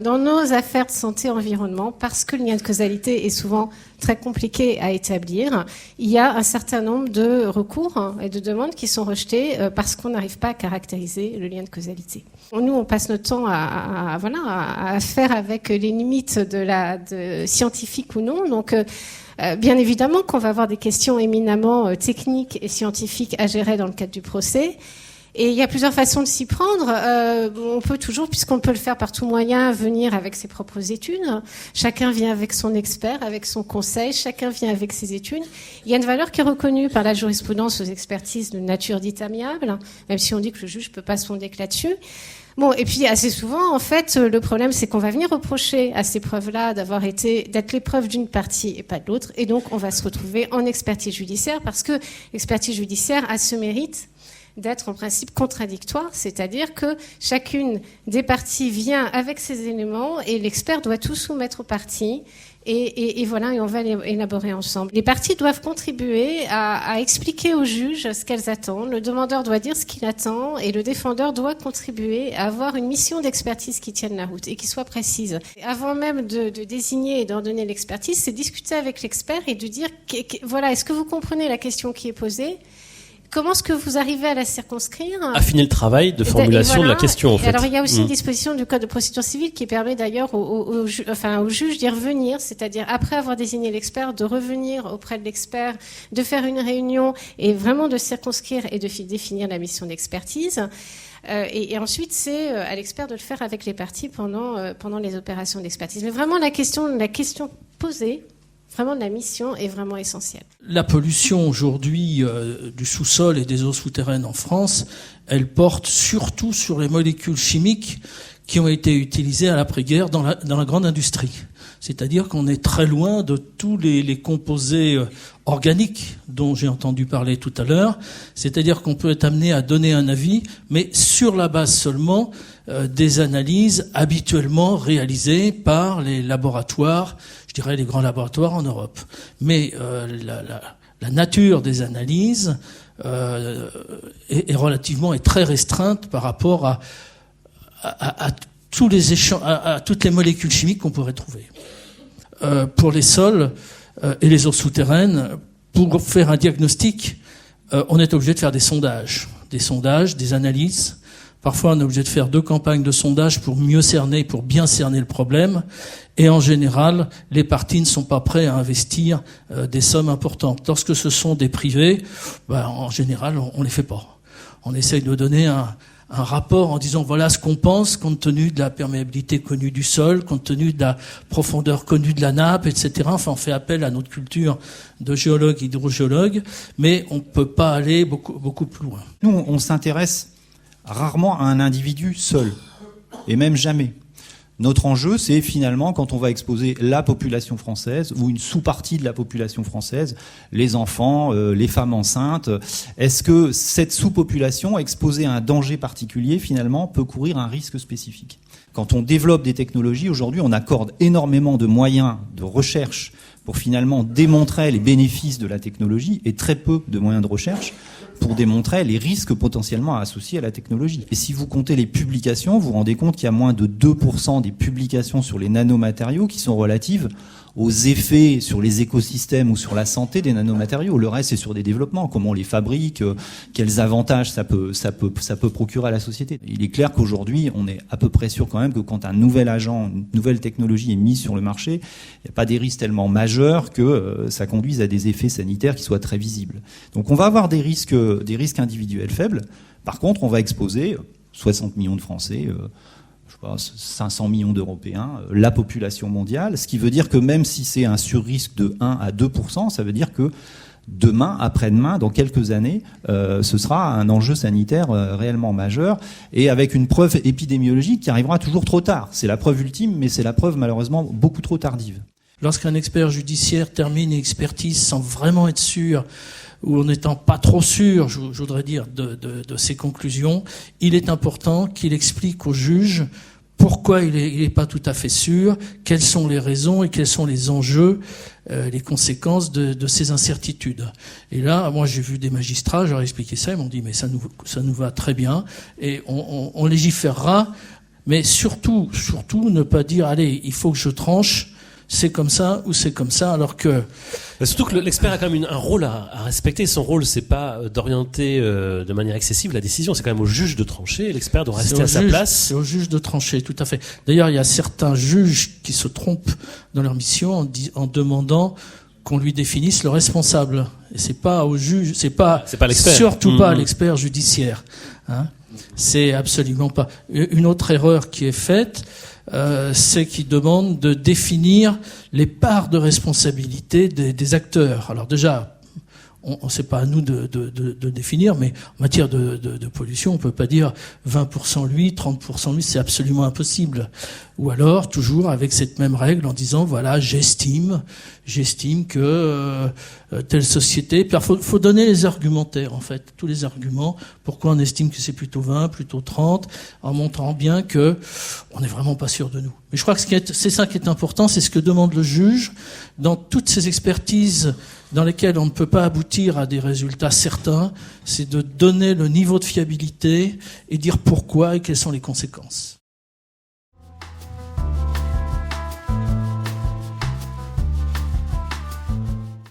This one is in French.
Dans nos affaires de santé-environnement, parce que le lien de causalité est souvent très compliqué à établir, il y a un certain nombre de recours et de demandes qui sont rejetées parce qu'on n'arrive pas à caractériser le lien de causalité. Nous, on passe notre temps à faire avec les limites de scientifiques ou non. Donc, bien évidemment qu'on va avoir des questions éminemment techniques et scientifiques à gérer dans le cadre du procès. Et il y a plusieurs façons de s'y prendre. On peut toujours, puisqu'on peut le faire par tout moyen, venir avec ses propres études. Chacun vient avec son expert, avec son conseil. Chacun vient avec ses études. Il y a une valeur qui est reconnue par la jurisprudence aux expertises de nature dite amiable, même si on dit que le juge ne peut pas se fonder que là-dessus. Bon, et puis assez souvent, en fait, le problème, c'est qu'on va venir reprocher à ces preuves-là d'être l'épreuve d'une partie et pas de l'autre. Et donc, on va se retrouver en expertise judiciaire parce que l'expertise judiciaire a ce mérite d'être en principe contradictoire, c'est-à-dire que chacune des parties vient avec ses éléments et l'expert doit tout soumettre aux parties et voilà, et on va élaborer ensemble. Les parties doivent contribuer à expliquer au juge ce qu'elles attendent, le demandeur doit dire ce qu'il attend et le défendeur doit contribuer à avoir une mission d'expertise qui tienne la route et qui soit précise. Avant même de désigner et d'ordonner l'expertise, c'est discuter avec l'expert et de dire, voilà, est-ce que vous comprenez la question qui est posée ? Comment est-ce que vous arrivez à la circonscrire ? Affiner le travail de formulation de la question, en fait. Alors, il y a aussi une disposition du Code de procédure civile qui permet d'ailleurs au juge d'y revenir, c'est-à-dire après avoir désigné l'expert, de revenir auprès de l'expert, de faire une réunion et vraiment de circonscrire et de définir la mission d'expertise. Et ensuite, c'est à l'expert de le faire avec les parties pendant les opérations d'expertise. Mais vraiment, la question posée, vraiment de la mission est vraiment essentielle. La pollution aujourd'hui du sous-sol et des eaux souterraines en France, elle porte surtout sur les molécules chimiques qui ont été utilisées à l'après-guerre dans la grande industrie. C'est-à-dire qu'on est très loin de tous les composés organiques dont j'ai entendu parler tout à l'heure. C'est-à-dire qu'on peut être amené à donner un avis, mais sur la base seulement des analyses habituellement réalisées par les laboratoires, je dirais les grands laboratoires en Europe. Mais la nature des analyses est relativement et très restreinte par rapport à toutes les molécules chimiques qu'on pourrait trouver. Pour les sols et les eaux souterraines, pour faire un diagnostic, on est obligé de faire des sondages, des analyses. Parfois, on est obligé de faire 2 campagnes de sondage pour bien cerner le problème. Et en général, les parties ne sont pas prêts à investir des sommes importantes. Lorsque ce sont des privés, en général, on les fait pas. On essaye de donner un rapport en disant voilà ce qu'on pense compte tenu de la perméabilité connue du sol, compte tenu de la profondeur connue de la nappe, etc. Enfin, on fait appel à notre culture de géologue, hydrogéologue, mais on peut pas aller beaucoup plus loin. Nous, on s'intéresse rarement à un individu seul, et même jamais. Notre enjeu, c'est finalement quand on va exposer la population française ou une sous-partie de la population française, les enfants, les femmes enceintes, est-ce que cette sous-population exposée à un danger particulier, finalement, peut courir un risque spécifique ? Quand on développe des technologies, aujourd'hui, on accorde énormément de moyens de recherche pour finalement démontrer les bénéfices de la technologie et très peu de moyens de recherche pour démontrer les risques potentiellement associés à la technologie. Et si vous comptez les publications, vous vous rendez compte qu'il y a moins de 2% des publications sur les nanomatériaux qui sont relatives aux effets sur les écosystèmes ou sur la santé des nanomatériaux. Le reste, c'est sur des développements, comment on les fabrique, quels avantages ça peut procurer à la société. Il est clair qu'aujourd'hui, on est à peu près sûr quand même que quand un nouvel agent, une nouvelle technologie est mise sur le marché, il n'y a pas des risques tellement majeurs que ça conduise à des effets sanitaires qui soient très visibles. Donc on va avoir des risques individuels faibles. Par contre, on va exposer 60 millions de Français, 500 millions d'Européens, la population mondiale, ce qui veut dire que même si c'est un surrisque de 1 à 2%, ça veut dire que demain, après-demain, dans quelques années, ce sera un enjeu sanitaire réellement majeur et avec une preuve épidémiologique qui arrivera toujours trop tard. C'est la preuve ultime, mais c'est la preuve malheureusement beaucoup trop tardive. Lorsqu'un expert judiciaire termine une expertise sans vraiment être sûr ou en n'étant pas trop sûr, je voudrais dire, de ses conclusions, il est important qu'il explique au juge pourquoi il est pas tout à fait sûr, quelles sont les raisons et quels sont les enjeux, les conséquences de ces incertitudes. Et là, moi, j'ai vu des magistrats, je leur ai expliqué ça, ils m'ont dit mais ça nous va très bien et on légiférera Mais surtout, ne pas dire, allez, il faut que je tranche, c'est comme ça ou c'est comme ça, alors que... Surtout que l'expert a quand même un rôle à respecter. Son rôle, c'est pas d'orienter de manière excessive la décision, c'est quand même au juge de trancher, et l'expert doit rester à sa place. C'est au juge de trancher, tout à fait. D'ailleurs, il y a certains juges qui se trompent dans leur mission en demandant qu'on lui définisse le responsable. Et c'est pas au juge, c'est pas l'expert. Surtout pas l'expert judiciaire. Hein. C'est absolument pas. Une autre erreur qui est faite, c'est qu'il demande de définir les parts de responsabilité des acteurs. Alors déjà, c'est pas à nous de définir, mais en matière de pollution, on peut pas dire 20% lui, 30% lui, c'est absolument impossible. Ou alors, toujours avec cette même règle en disant, voilà, j'estime que telle société... Faut donner les argumentaires, en fait, tous les arguments, pourquoi on estime que c'est plutôt 20, plutôt 30, en montrant bien que on n'est vraiment pas sûr de nous. Mais je crois que c'est ça qui est important, c'est ce que demande le juge dans toutes ces expertises dans lesquelles on ne peut pas aboutir à des résultats certains, c'est de donner le niveau de fiabilité et dire pourquoi et quelles sont les conséquences.